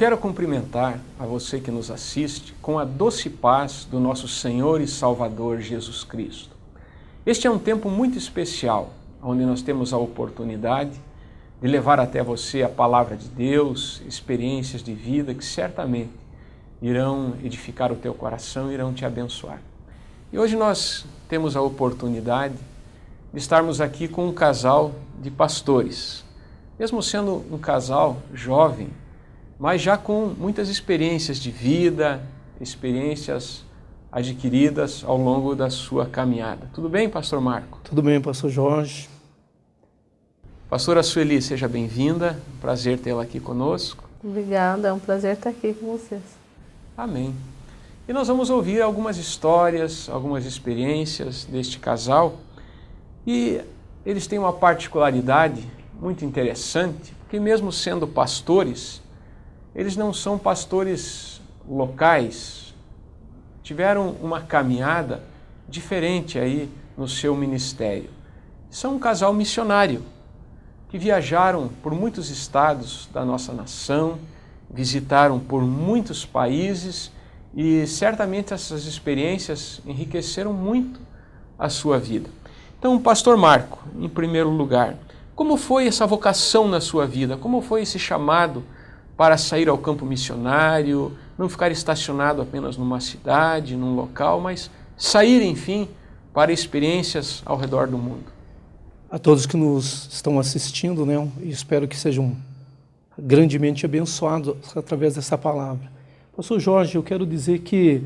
quero cumprimentar a você que nos assiste com a doce paz do nosso Senhor e Salvador Jesus Cristo. Este é um tempo muito especial, onde nós temos a oportunidade de levar até você a palavra de Deus, experiências de vida que certamente irão edificar o teu coração e irão te abençoar. E hoje nós temos a oportunidade de estarmos aqui com um casal de pastores, mesmo sendo um casal jovem, mas já com muitas experiências de vida, experiências adquiridas ao longo da sua caminhada. Tudo bem, pastor Marco? Tudo bem, pastor Jorge. Pastora Sueli, seja bem-vinda. Prazer tê-la aqui conosco. Obrigada, é um prazer estar aqui com vocês. Amém. E nós vamos ouvir algumas histórias, algumas experiências deste casal. E eles têm uma particularidade muito interessante, porque mesmo sendo pastores, eles não são pastores locais. Tiveram uma caminhada diferente aí no seu ministério. São um casal missionário que viajaram por muitos estados da nossa nação, visitaram por muitos países e certamente essas experiências enriqueceram muito a sua vida. Então, pastor Marco, em primeiro lugar, como foi essa vocação na sua vida? Como foi esse chamado para sair ao campo missionário, não ficar estacionado apenas numa cidade, num local, mas sair, enfim, para experiências ao redor do mundo? A todos que nos estão assistindo, né, espero que sejam grandemente abençoados através dessa palavra. Pastor Jorge, eu quero dizer que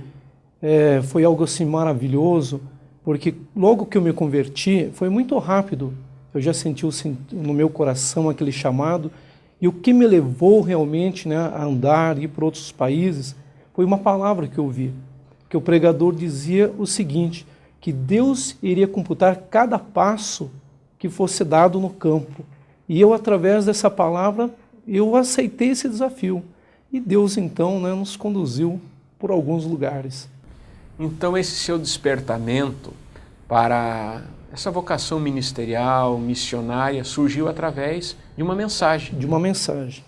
foi algo assim maravilhoso, porque logo que eu me converti, foi muito rápido. Eu já senti no meu coração aquele chamado, e o que me levou realmente, né, a andar e ir para outros países foi uma palavra que eu ouvi, que o pregador dizia o seguinte, que Deus iria computar cada passo que fosse dado no campo. E eu, através dessa palavra, eu aceitei esse desafio. E Deus, então, né, nos conduziu por alguns lugares. Então, esse seu despertamento para essa vocação ministerial, missionária, surgiu através de uma mensagem. De uma mensagem.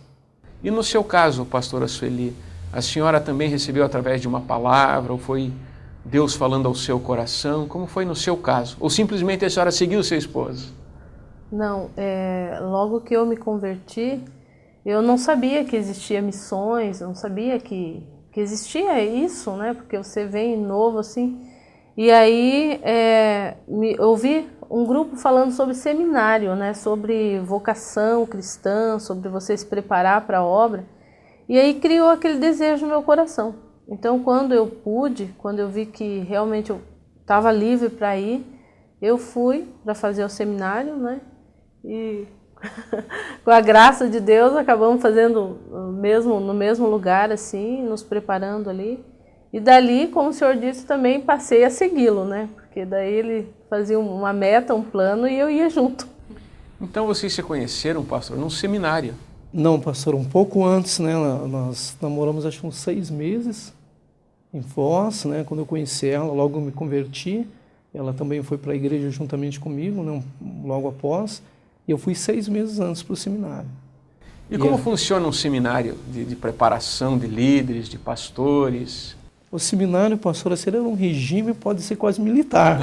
E no seu caso, pastora Sueli, a senhora também recebeu através de uma palavra, ou foi Deus falando ao seu coração? Como foi no seu caso? Ou simplesmente a senhora seguiu seu esposo? Não, logo que eu me converti, eu não sabia que existia missões, não sabia que existia isso, né? Porque você vem novo assim. E aí ouvi um grupo falando sobre seminário, né? Sobre vocação cristã, sobre você se preparar para a obra. E aí criou aquele desejo no meu coração. Então quando eu vi que realmente eu estava livre para ir, eu fui para fazer o seminário, né? E com a graça de Deus acabamos fazendo no mesmo lugar, assim, nos preparando ali. E dali, como o senhor disse, também passei a segui-lo, né? Porque daí ele fazia uma meta, um plano e eu ia junto. Então vocês se conheceram, pastor, num seminário? Não, pastor, um pouco antes, né? Nós namoramos acho que uns 6 meses em Foz, né? Quando eu conheci ela, logo eu me converti. Ela também foi para a igreja juntamente comigo, né? Logo após. E eu fui 6 meses antes para o seminário. E como funciona um seminário de preparação de líderes, de pastores? O seminário, pastor, era um regime, pode ser quase militar.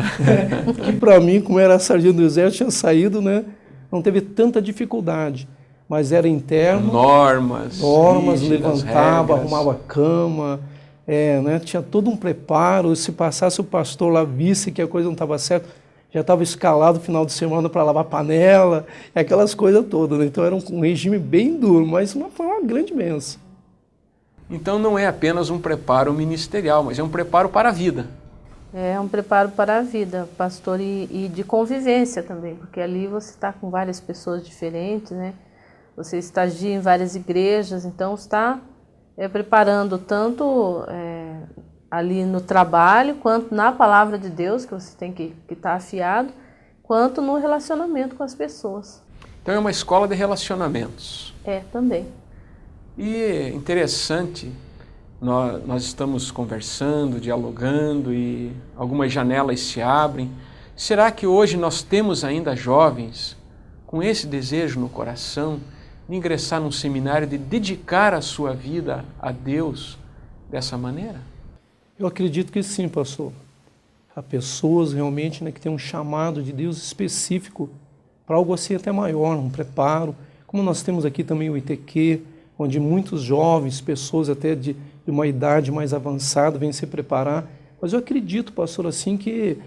Que para mim, como era sargento do exército, tinha saído, né? Não teve tanta dificuldade. Mas era interno. Normas, levantava, regras. arrumava a cama. Né? Tinha todo um preparo. Se passasse o pastor lá, visse que a coisa não estava certa, já estava escalado no final de semana para lavar panela, aquelas coisas todas. Né? Então era um regime bem duro, mas foi uma grande bênção. Então não é apenas um preparo ministerial, mas é um preparo para a vida. É um preparo para a vida, pastor, e de convivência também, porque ali você está com várias pessoas diferentes, né? Você estagia em várias igrejas, então está preparando tanto ali no trabalho, quanto na palavra de Deus, que você tem que estar afiado, quanto no relacionamento com as pessoas. Então é uma escola de relacionamentos. Também. E interessante, nós estamos conversando, dialogando e algumas janelas se abrem. Será que hoje nós temos ainda jovens com esse desejo no coração de ingressar num seminário, de dedicar a sua vida a Deus dessa maneira? Eu acredito que sim, pastor. Há pessoas realmente, né, que têm um chamado de Deus específico para algo assim até maior, um preparo. Como nós temos aqui também o ITQ, onde muitos jovens, pessoas até de uma idade mais avançada vêm se preparar. Mas eu acredito, pastor, assim que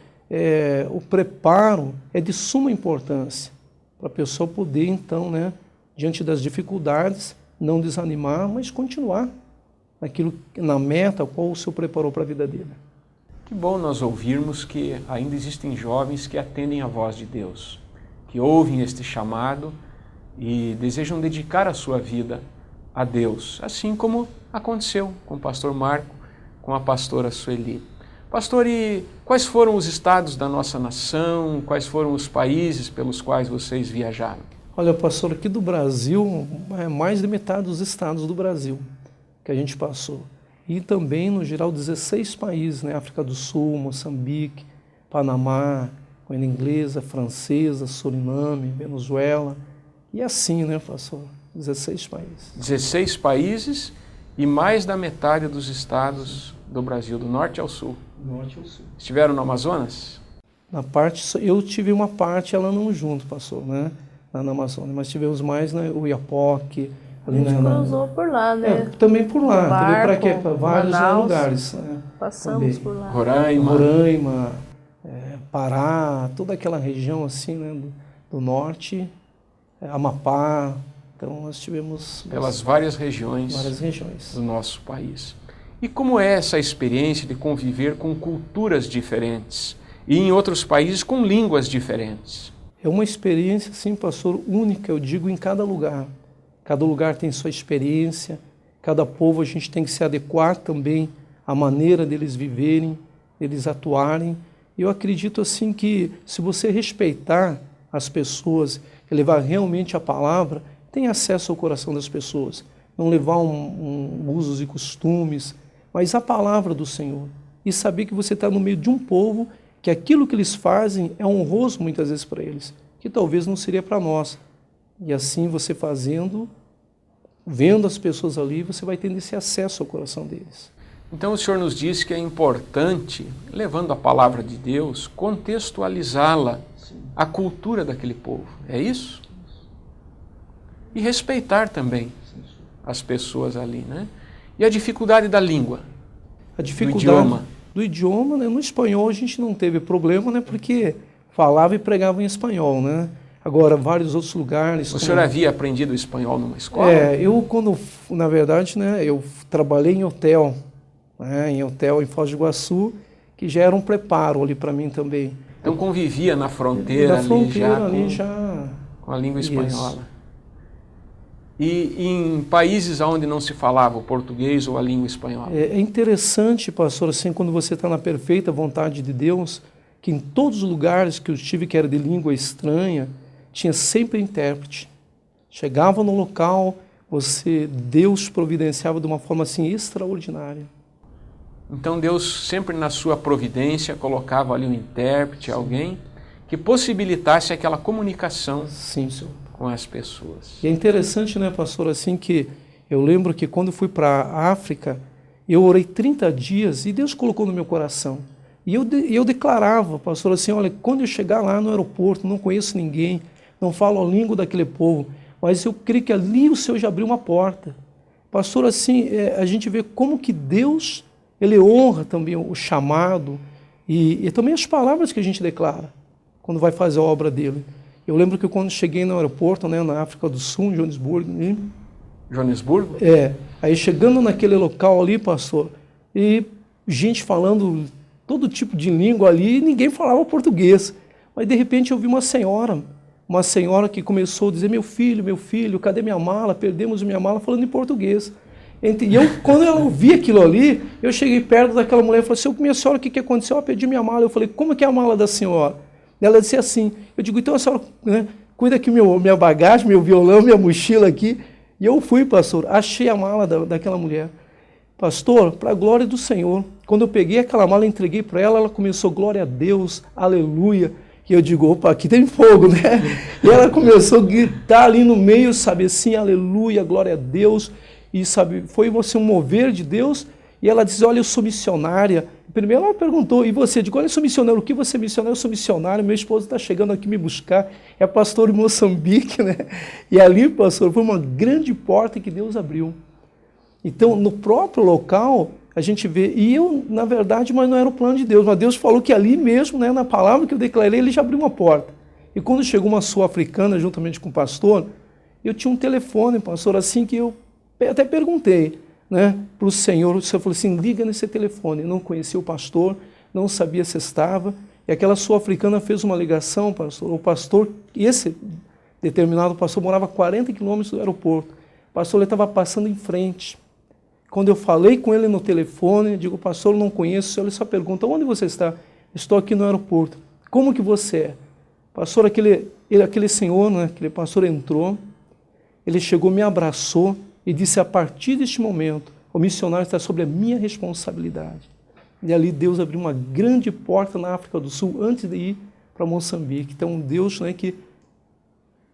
o preparo é de suma importância para a pessoa poder, então, né, diante das dificuldades, não desanimar, mas continuar na meta a qual o Senhor preparou para a vida dele. Que bom nós ouvirmos que ainda existem jovens que atendem a voz de Deus, que ouvem este chamado e desejam dedicar a sua vida a Deus, assim como aconteceu com o pastor Marco, com a pastora Sueli. Pastor, e quais foram os estados da nossa nação, quais foram os países pelos quais vocês viajaram? Olha, pastor, aqui do Brasil, mais de metade dos estados do Brasil que a gente passou. E também, no geral, 16 países, né? África do Sul, Moçambique, Panamá, Guiana Inglesa, Francesa, Suriname, Venezuela. E assim, né, pastor? 16 países. 16 países e mais da metade dos estados do Brasil, do norte ao sul. Norte ao sul. Estiveram no Amazonas? Eu tive uma parte, ela não junto, pastor, né? Na Amazônia, mas tivemos mais, né, o Iapoque. A gente cruzou por lá, né? Também por lá, Barco, para quê? Para vários Manaus, lugares. Passamos também. por lá. Roraima, Pará, toda aquela região assim, né, do norte, Amapá. Então nós tivemos pelas várias regiões do nosso país. E como é essa experiência de conviver com culturas diferentes e em outros países com línguas diferentes? É uma experiência, sim, pastor, única, eu digo, em cada lugar. Cada lugar tem sua experiência, cada povo a gente tem que se adequar também à maneira deles viverem, deles atuarem. E eu acredito assim que se você respeitar as pessoas e levar realmente a palavra, tem acesso ao coração das pessoas. Não levar usos e costumes, mas a palavra do Senhor. E saber que você está no meio de um povo que aquilo que eles fazem é honroso muitas vezes para eles, que talvez não seria para nós. E assim você fazendo, vendo as pessoas ali, você vai tendo esse acesso ao coração deles. Então o Senhor nos diz que é importante, levando a palavra de Deus, contextualizá-la à cultura daquele povo. É isso? E respeitar também as pessoas ali, né? E a dificuldade da língua, a dificuldade do idioma, né? No espanhol a gente não teve problema, né? Porque falava e pregava em espanhol, né? Agora, vários outros lugares... O senhor havia aprendido espanhol numa escola? Na verdade, né, eu trabalhei em hotel, né, em Foz do Iguaçu, que já era um preparo ali para mim também. Então convivia na fronteira, já com a língua espanhola. E em países onde não se falava o português ou a língua espanhola? É interessante, pastor, assim, quando você está na perfeita vontade de Deus, que em todos os lugares que eu estive que era de língua estranha, tinha sempre intérprete. Chegava no local, Deus providenciava de uma forma assim extraordinária. Então Deus sempre na sua providência colocava ali um intérprete, alguém que possibilitasse aquela comunicação Sim, senhor. Com as pessoas. E é interessante, né, pastor, assim que eu lembro que quando eu fui para a África, eu orei 30 dias e Deus colocou no meu coração. E eu declarava, pastor, assim, olha, quando eu chegar lá no aeroporto, não conheço ninguém, não falo a língua daquele povo, mas eu creio que ali o Senhor já abriu uma porta. Pastor, assim, a gente vê como que Deus, Ele honra também o chamado e também as palavras que a gente declara quando vai fazer a obra dele. Eu lembro que quando cheguei no aeroporto, né, na África do Sul, em Joanesburgo... Joanesburgo? Aí chegando naquele local ali, pastor, e gente falando todo tipo de língua ali, e ninguém falava português. Mas de repente eu vi uma senhora que começou a dizer, meu filho, cadê minha mala? Perdemos minha mala, falando em português. E eu, quando eu ouvi aquilo ali, eu cheguei perto daquela mulher e falei assim, minha senhora, o que aconteceu? Eu perdi minha mala. Eu falei, como que é a mala da senhora? Ela disse assim, eu digo, então a senhora, né, cuida aqui minha bagagem, meu violão, minha mochila aqui. E eu fui, pastor, achei a mala daquela mulher. Pastor, para a glória do Senhor, quando eu peguei aquela mala e entreguei para ela, ela começou, glória a Deus, aleluia. E eu digo, opa, aqui tem fogo, né? E ela começou a gritar ali no meio, sabe, assim, aleluia, glória a Deus. E, sabe, foi você um mover de Deus. E ela diz, olha, eu sou missionária. Primeiro ela perguntou, e você? Eu digo, olha, eu sou missionário. O que você é missionário? Eu sou missionário, meu esposo está chegando aqui me buscar. É pastor em Moçambique, né? E ali, pastor, foi uma grande porta que Deus abriu. Então, no próprio local, a gente vê, e eu, na verdade, mas não era o plano de Deus, mas Deus falou que ali mesmo, né, na palavra que eu declarei, ele já abriu uma porta. E quando chegou uma sul-africana, juntamente com o pastor, eu tinha um telefone, pastor, assim que eu até perguntei, né, para o Senhor falou assim, liga nesse telefone. Eu não conhecia o pastor, não sabia se estava, e aquela sul-africana fez uma ligação, pastor, o pastor, esse determinado pastor morava a 40 quilômetros do aeroporto, o pastor estava passando em frente. Quando eu falei com ele no telefone, digo, pastor, eu não conheço, ele só pergunta, onde você está? Estou aqui no aeroporto. Como que você é? Pastor, aquele senhor, né, aquele pastor entrou, ele chegou, me abraçou e disse, a partir deste momento, o missionário está sobre a minha responsabilidade. E ali Deus abriu uma grande porta na África do Sul, antes de ir para Moçambique. Então, Deus, né, que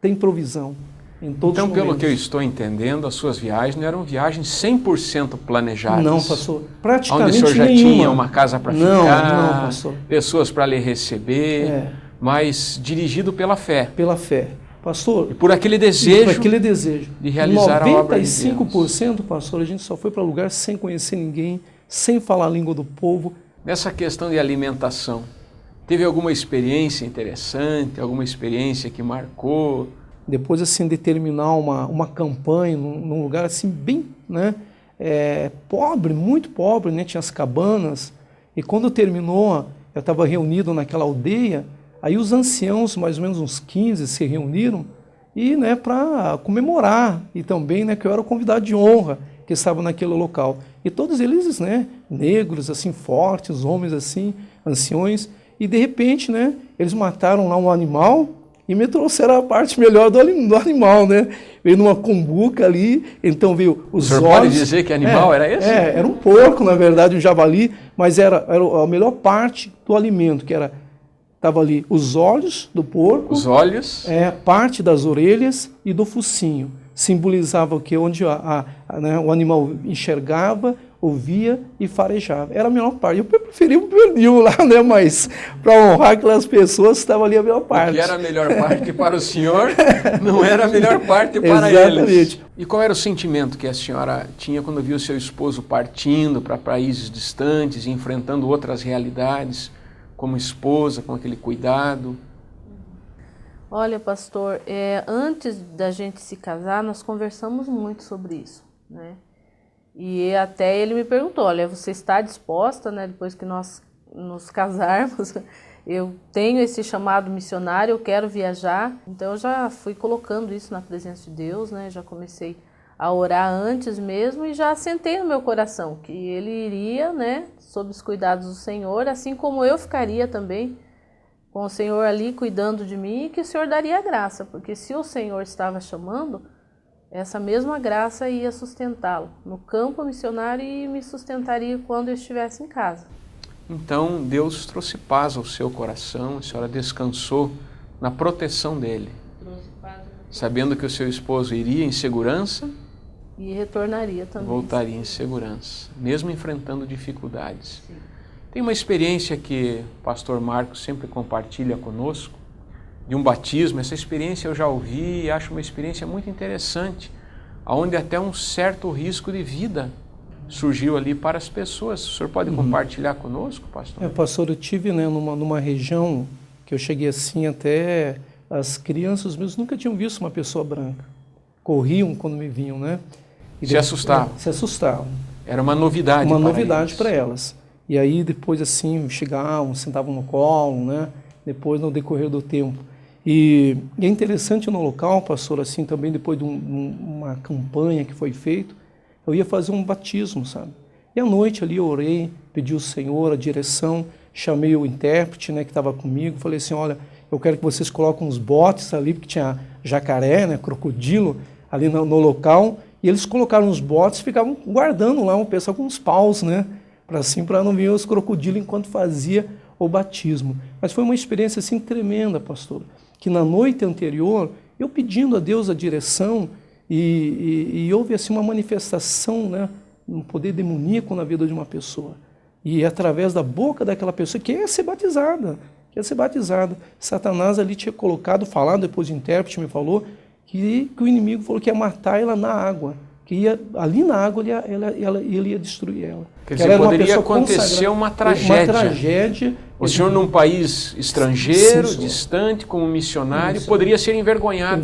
tem provisão. Então, pelo que eu estou entendendo, as suas viagens não eram viagens 100% planejadas. Não, pastor. Praticamente onde o senhor já nenhuma. tinha uma casa para ficar, não, pastor. Pessoas para lhe receber, mas dirigido pela fé. Pela fé. Pastor, e por aquele desejo, de realizar a obra de Deus. 95%, pastor, a gente só foi para lugar sem conhecer ninguém, sem falar a língua do povo. Nessa questão de alimentação, teve alguma experiência interessante, alguma experiência que marcou? Depois, assim, de terminar uma campanha num lugar, assim, bem, né, pobre, muito pobre, né, tinha as cabanas, e quando terminou, eu estava reunido naquela aldeia, aí os anciãos, mais ou menos uns 15, se reuniram, e, né, para comemorar, e também, né, que eu era o convidado de honra, que estava naquele local. E todos eles, né, negros, assim, fortes, homens, assim, anciões, e de repente, né, eles mataram lá um animal, e me trouxeram a parte melhor do animal, né? Veio numa cumbuca ali, então veio os olhos. O senhor pode dizer que animal era esse? Era um porco, na verdade, um javali, mas era a melhor parte do alimento, que estava ali os olhos do porco. Os olhos. Parte das orelhas e do focinho. Simbolizava o que? Onde né, o animal enxergava, ouvia e farejava. Era a melhor parte. Eu preferia um pernil lá, né? Mas para honrar aquelas pessoas, estava ali a melhor parte. O que era a melhor parte para o senhor, não era a melhor parte para Exatamente. Eles. E qual era o sentimento que a senhora tinha quando viu seu esposo partindo para países distantes, enfrentando outras realidades, como esposa, com aquele cuidado? Olha, pastor, antes da gente se casar, nós conversamos muito sobre isso, né? E até ele me perguntou, olha, você está disposta, né, depois que nós nos casarmos, eu tenho esse chamado missionário, eu quero viajar. Então eu já fui colocando isso na presença de Deus, né, já comecei a orar antes mesmo e já assentei no meu coração que ele iria, né, sob os cuidados do Senhor, assim como eu ficaria também com o Senhor ali cuidando de mim, e que o Senhor daria a graça, porque se o Senhor estava chamando, essa mesma graça ia sustentá-lo no campo missionário e me sustentaria quando eu estivesse em casa. Então Deus trouxe paz ao seu coração, a senhora descansou na proteção dele, sabendo que o seu esposo iria em segurança e retornaria também. Voltaria em segurança, mesmo enfrentando dificuldades. Sim. Tem uma experiência que o pastor Marcos sempre compartilha conosco, de um batismo. Essa experiência eu já ouvi e acho uma experiência muito interessante, onde até um certo risco de vida surgiu ali para as pessoas. O senhor pode compartilhar conosco, pastor? Pastor, eu tive, né, numa região que eu cheguei assim, até as crianças mesmo nunca tinham visto uma pessoa branca. Corriam quando me vinham, né? E se assustavam? Se assustavam. Era uma novidade para elas. Uma novidade para elas. E aí depois assim, chegavam, sentavam no colo, né? Depois no decorrer do tempo. E é interessante no local, pastor, assim, também depois de uma campanha que foi feita, eu ia fazer um batismo, sabe? E à noite ali eu orei, pedi ao Senhor a direção, chamei o intérprete, né, que estava comigo, falei assim, olha, eu quero que vocês coloquem uns botes ali, porque tinha jacaré, né, crocodilo ali no local, e eles colocaram os botes e ficavam guardando lá, um pessoal com uns paus, né, para não vir os crocodilos enquanto fazia o batismo. Mas foi uma experiência assim tremenda, pastor, que na noite anterior, eu pedindo a Deus a direção, e houve assim uma manifestação, né, um poder demoníaco na vida de uma pessoa. E através da boca daquela pessoa que ia ser batizada, Satanás ali tinha colocado, falado, depois o intérprete me falou, que o inimigo falou que ia matar ela na água, que ia, ali na água ele ia destruir ela. Quer dizer, poderia acontecer uma tragédia. Uma tragédia. O senhor num país estrangeiro, sim, distante, como missionário, isso, poderia ser envergonhado.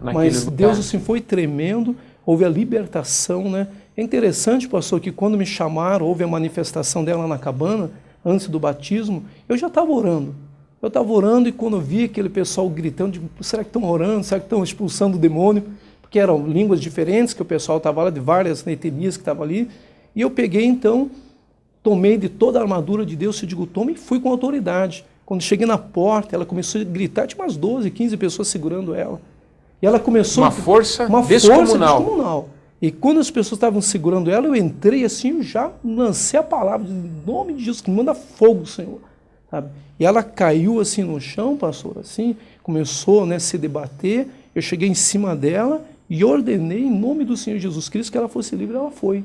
Mas lugar. Deus assim foi tremendo, houve a libertação, né? É interessante, pastor, que quando me chamaram, houve a manifestação dela na cabana, antes do batismo, eu já estava orando. Eu estava orando e quando eu vi aquele pessoal gritando, digo, será que estão orando? Será que estão expulsando o demônio? Porque eram línguas diferentes, que o pessoal estava lá, de várias etnias que estavam ali. E eu peguei, então, tomei de toda a armadura de Deus, eu digo, tome, e fui com autoridade. Quando cheguei na porta, ela começou a gritar, tinha umas 12, 15 pessoas segurando ela. E ela começou... Uma força descomunal. E quando as pessoas estavam segurando ela, eu entrei assim, eu já lancei a palavra, em nome de Jesus, que manda fogo, Senhor. Sabe? E ela caiu assim no chão, pastor, assim, começou, né, a se debater, eu cheguei em cima dela e ordenei em nome do Senhor Jesus Cristo que ela fosse livre, ela foi.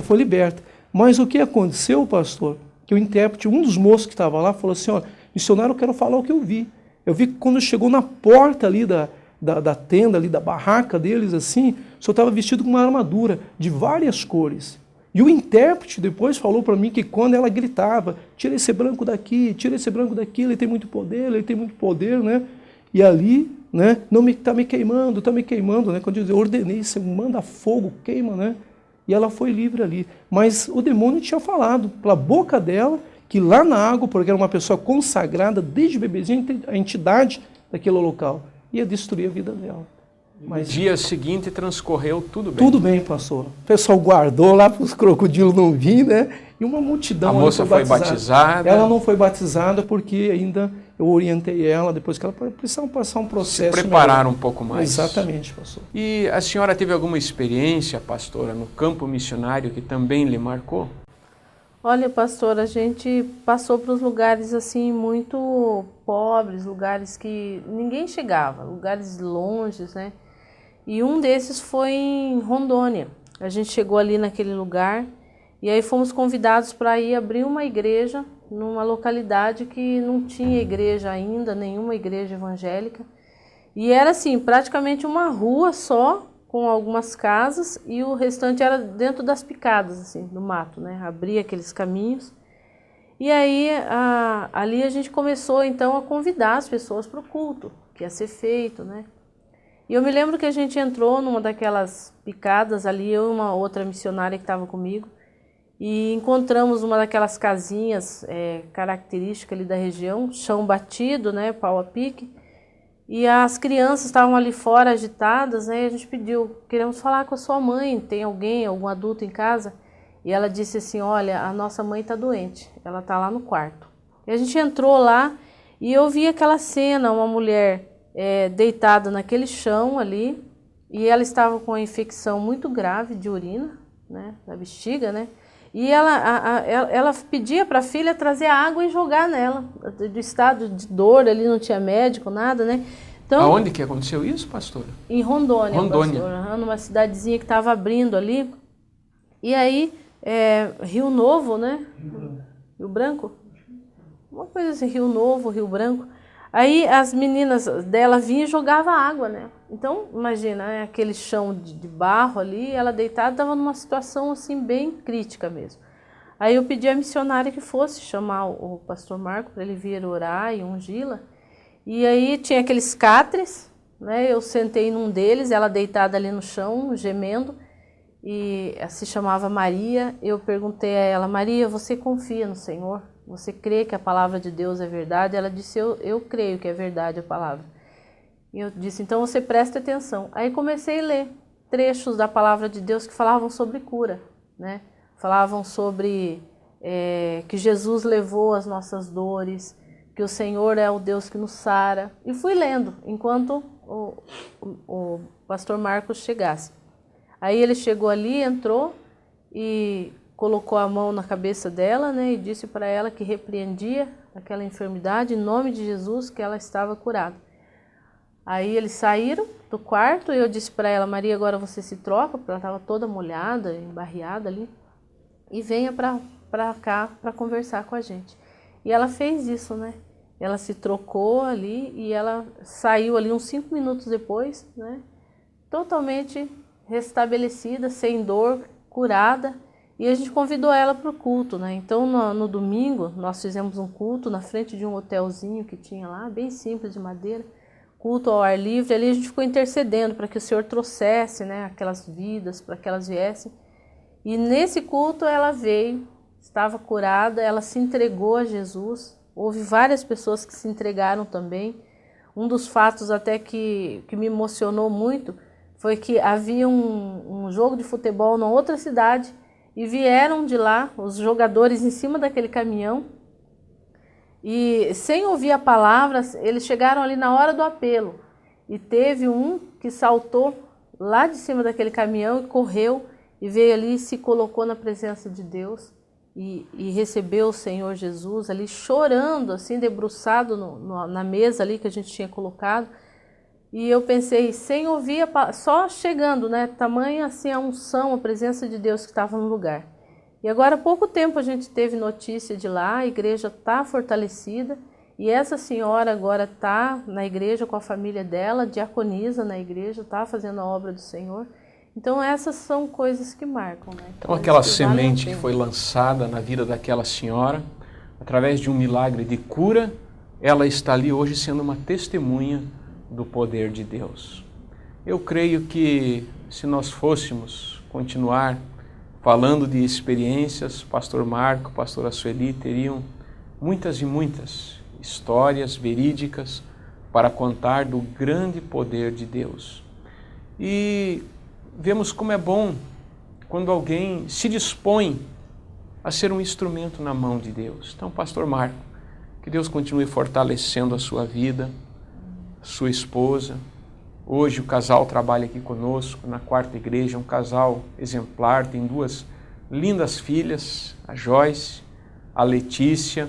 Foi liberta. Mas o que aconteceu, pastor, que o intérprete, um dos moços que estava lá, falou assim, ó, missionário, eu quero falar o que eu vi. Eu vi que quando chegou na porta ali da tenda, ali da barraca deles, assim, o senhor estava vestido com uma armadura de várias cores. E o intérprete depois falou para mim que quando ela gritava, tira esse branco daqui, ele tem muito poder, né? E ali, né, está me queimando, né? Quando eu ordenei, você manda fogo, queima, né? E ela foi livre ali. Mas o demônio tinha falado pela boca dela que lá na água, porque era uma pessoa consagrada desde bebezinha, a entidade daquele local, ia destruir a vida dela. Mas no dia seguinte transcorreu tudo bem. Tudo bem, pastor. O pessoal guardou lá para os crocodilos não virem, né? E uma multidão... A moça foi batizada. Ela não foi batizada porque ainda eu orientei ela, depois que ela precisava passar um processo... Se preparar um pouco mais. Exatamente, pastor. E a senhora teve alguma experiência, pastora, no campo missionário que também lhe marcou? Olha, pastor, a gente passou para os lugares assim muito pobres, lugares que ninguém chegava, lugares longes, né? E um desses foi em Rondônia. A gente chegou ali naquele lugar e aí fomos convidados para ir abrir uma igreja numa localidade que não tinha igreja ainda, nenhuma igreja evangélica. E era assim, praticamente uma rua só, com algumas casas, e o restante era dentro das picadas, assim, do mato, né? Abria aqueles caminhos. E aí, ali a gente começou, então, a convidar as pessoas para o culto, que ia ser feito, né? E eu me lembro que a gente entrou numa daquelas picadas ali, eu e uma outra missionária que estava comigo, e encontramos uma daquelas casinhas características ali da região, chão batido, né, pau a pique, e as crianças estavam ali fora agitadas, né, e a gente pediu, queremos falar com a sua mãe, tem alguém, algum adulto em casa? E ela disse assim, olha, a nossa mãe está doente, ela está lá no quarto. E a gente entrou lá e eu vi aquela cena, uma mulher deitada naquele chão ali, e ela estava com uma infecção muito grave de urina, né, da bexiga, né, e ela pedia para a filha trazer água e jogar nela, do estado de dor, ali não tinha médico, nada, né. Então, aonde que aconteceu isso, pastora? Em Rondônia. Pastor, numa cidadezinha que estava abrindo ali, e aí, Rio Novo, né, Rio Branco, uma coisa assim, Rio Novo, Rio Branco. Aí as meninas dela vinham e jogavam água, né? Então, imagina, né? Aquele chão de barro ali, ela deitada, estava numa situação assim bem crítica mesmo. Aí eu pedi à missionária que fosse chamar o pastor Marco para ele vir orar e ungí-la. E aí tinha aqueles catres, né? Eu sentei num deles, ela deitada ali no chão, gemendo, e se chamava Maria. Eu perguntei a ela, Maria, você confia no Senhor? Você crê que a palavra de Deus é verdade? Ela disse, eu creio que é verdade a palavra. E eu disse, então você preste atenção. Aí comecei a ler trechos da palavra de Deus que falavam sobre cura, né? Falavam sobre que Jesus levou as nossas dores, que o Senhor é o Deus que nos sara. E fui lendo enquanto o pastor Marcos chegasse. Aí ele chegou ali, entrou e colocou a mão na cabeça dela, né, e disse para ela que repreendia aquela enfermidade em nome de Jesus, que ela estava curada. Aí eles saíram do quarto e eu disse para ela: Maria, agora você se troca, porque ela estava toda molhada, embarreada ali, e venha para cá para conversar com a gente. E ela fez isso, né? Ela se trocou ali e ela saiu ali uns 5 minutos depois, né? Totalmente restabelecida, sem dor, curada. E a gente convidou ela para o culto, né? Então no domingo nós fizemos um culto na frente de um hotelzinho que tinha lá, bem simples, de madeira. Culto ao ar livre. Ali a gente ficou intercedendo para que o Senhor trouxesse, né, aquelas vidas, para que elas viessem. E nesse culto ela veio, estava curada, ela se entregou a Jesus. Houve várias pessoas que se entregaram também. Um dos fatos até que me emocionou muito foi que havia um jogo de futebol na outra cidade e vieram de lá os jogadores em cima daquele caminhão e, sem ouvir a palavra, eles chegaram ali na hora do apelo. E teve um que saltou lá de cima daquele caminhão e correu e veio ali e se colocou na presença de Deus. E recebeu o Senhor Jesus ali chorando, assim, debruçado na mesa ali que a gente tinha colocado. E eu pensei, sem ouvir, só chegando, né? Tamanha assim a unção, a presença de Deus que estava no lugar. E agora há pouco tempo a gente teve notícia de lá, a igreja está fortalecida. E essa senhora agora está na igreja com a família dela, diaconisa na igreja, está fazendo a obra do Senhor. Então essas são coisas que marcam, né? Então aquela semente que foi lançada na vida daquela senhora, através de um milagre de cura, ela está ali hoje sendo uma testemunha do poder de Deus. Eu creio que se nós fôssemos continuar falando de experiências, pastor Marco, pastora Sueli teriam muitas e muitas histórias verídicas para contar do grande poder de Deus. E vemos como é bom quando alguém se dispõe a ser um instrumento na mão de Deus. Então, pastor Marco, que Deus continue fortalecendo a sua vida, sua esposa. Hoje o casal trabalha aqui conosco na quarta igreja, um casal exemplar, tem 2 lindas filhas, a Joyce, a Letícia.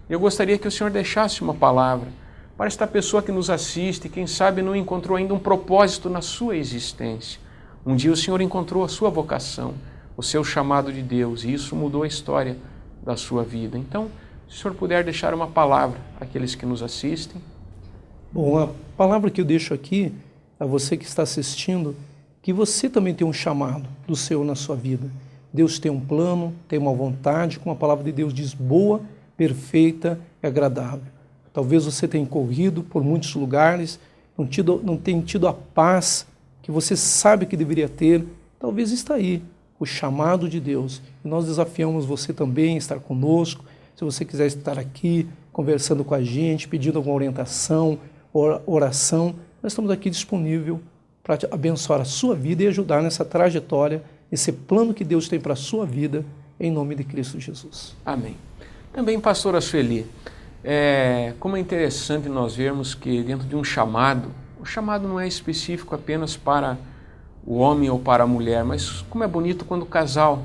Eu gostaria que o senhor deixasse uma palavra para esta pessoa que nos assiste, quem sabe não encontrou ainda um propósito na sua existência. Um dia o senhor encontrou a sua vocação, o seu chamado de Deus, e isso mudou a história da sua vida. Então, se o senhor puder deixar uma palavra àqueles que nos assistem. Bom, a palavra que eu deixo aqui a você que está assistindo, que você também tem um chamado do Senhor na sua vida. Deus tem um plano, tem uma vontade, como a palavra de Deus diz, boa, perfeita e agradável. Talvez você tenha corrido por muitos lugares, não tenha tido a paz que você sabe que deveria ter. Talvez está aí o chamado de Deus. E nós desafiamos você também a estar conosco. Se você quiser estar aqui conversando com a gente, pedindo alguma orientação, oração, nós estamos aqui disponível para abençoar a sua vida e ajudar nessa trajetória, esse plano que Deus tem para a sua vida, em nome de Cristo Jesus. Amém. Também, pastora Sueli, como é interessante nós vermos que dentro de um chamado, o chamado não é específico apenas para o homem ou para a mulher, mas como é bonito quando o casal,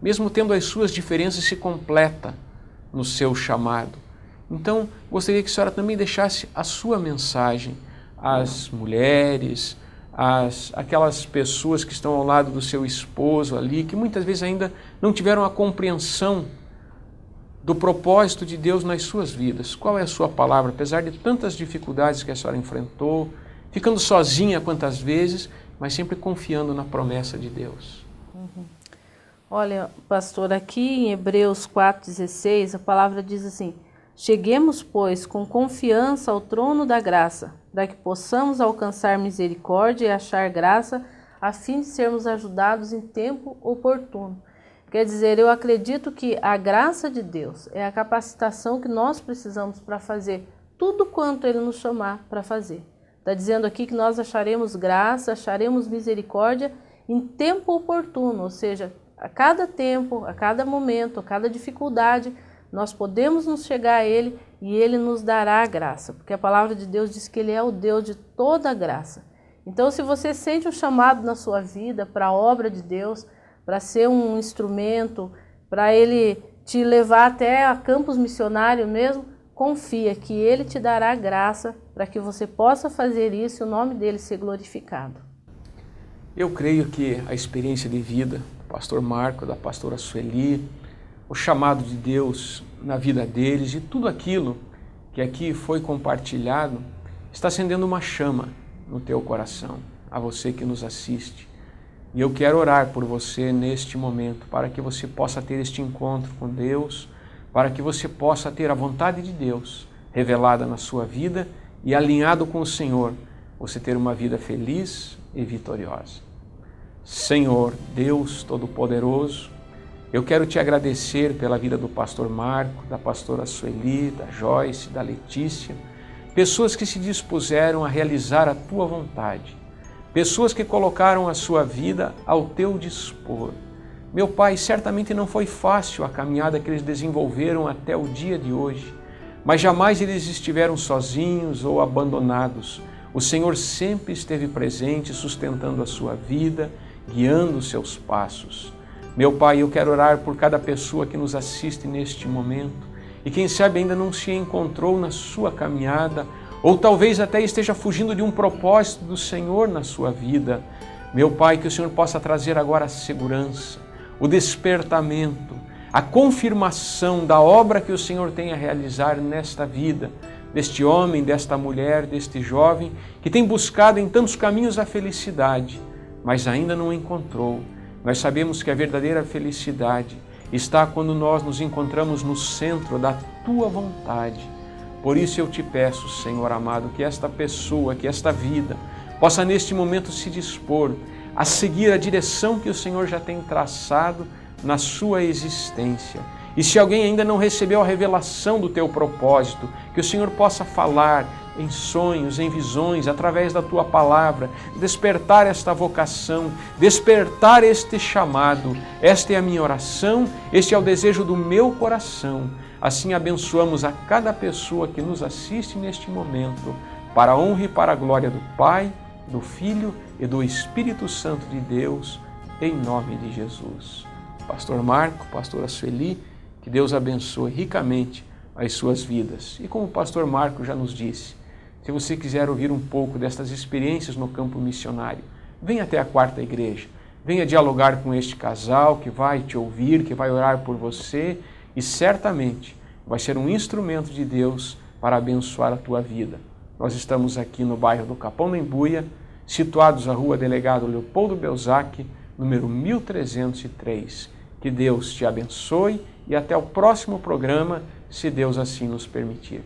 mesmo tendo as suas diferenças, se completa no seu chamado. Então, gostaria que a senhora também deixasse a sua mensagem às mulheres, aquelas pessoas que estão ao lado do seu esposo ali, que muitas vezes ainda não tiveram a compreensão do propósito de Deus nas suas vidas. Qual é a sua palavra, apesar de tantas dificuldades que a senhora enfrentou, ficando sozinha quantas vezes, mas sempre confiando na promessa de Deus? Olha, pastor, aqui em Hebreus 4,16, a palavra diz assim: cheguemos, pois, com confiança ao trono da graça, para que possamos alcançar misericórdia e achar graça, a fim de sermos ajudados em tempo oportuno. Quer dizer, eu acredito que a graça de Deus é a capacitação que nós precisamos para fazer tudo quanto Ele nos chamar para fazer. Está dizendo aqui que nós acharemos graça, acharemos misericórdia em tempo oportuno, ou seja, a cada tempo, a cada momento, a cada dificuldade, nós podemos nos chegar a Ele e Ele nos dará a graça, porque a palavra de Deus diz que Ele é o Deus de toda a graça. Então, se você sente um chamado na sua vida para a obra de Deus, para ser um instrumento, para Ele te levar até a campus missionário mesmo, confia que Ele te dará graça para que você possa fazer isso e o nome dEle ser glorificado. Eu creio que a experiência de vida do pastor Marco, da pastora Sueli, o chamado de Deus na vida deles e tudo aquilo que aqui foi compartilhado está acendendo uma chama no teu coração, a você que nos assiste. E eu quero orar por você neste momento, para que você possa ter este encontro com Deus, para que você possa ter a vontade de Deus revelada na sua vida e alinhado com o Senhor, você ter uma vida feliz e vitoriosa. Senhor, Deus Todo-Poderoso, eu quero te agradecer pela vida do pastor Marco, da pastora Sueli, da Joyce, da Letícia, pessoas que se dispuseram a realizar a tua vontade, pessoas que colocaram a sua vida ao teu dispor. Meu Pai, certamente não foi fácil a caminhada que eles desenvolveram até o dia de hoje, mas jamais eles estiveram sozinhos ou abandonados. O Senhor sempre esteve presente, sustentando a sua vida, guiando os seus passos. Meu Pai, eu quero orar por cada pessoa que nos assiste neste momento e quem sabe ainda não se encontrou na sua caminhada ou talvez até esteja fugindo de um propósito do Senhor na sua vida. Meu Pai, que o Senhor possa trazer agora a segurança, o despertamento, a confirmação da obra que o Senhor tem a realizar nesta vida, deste homem, desta mulher, deste jovem, que tem buscado em tantos caminhos a felicidade, mas ainda não encontrou. Nós sabemos que a verdadeira felicidade está quando nós nos encontramos no centro da Tua vontade. Por isso eu te peço, Senhor amado, que esta pessoa, que esta vida, possa neste momento se dispor a seguir a direção que o Senhor já tem traçado na sua existência. E se alguém ainda não recebeu a revelação do teu propósito, que o Senhor possa falar em sonhos, em visões, através da tua palavra, despertar esta vocação, despertar este chamado. Esta é a minha oração, este é o desejo do meu coração. Assim abençoamos a cada pessoa que nos assiste neste momento, para a honra e para a glória do Pai, do Filho e do Espírito Santo de Deus, em nome de Jesus. Pastor Marco, pastora Sueli, que Deus abençoe ricamente as suas vidas. E como o pastor Marco já nos disse, se você quiser ouvir um pouco destas experiências no campo missionário, venha até a Quarta Igreja, venha dialogar com este casal que vai te ouvir, que vai orar por você e certamente vai ser um instrumento de Deus para abençoar a tua vida. Nós estamos aqui no bairro do Capão da Embuia, situados na rua Delegado Leopoldo Belzac, número 1303. Que Deus te abençoe e até o próximo programa, se Deus assim nos permitir.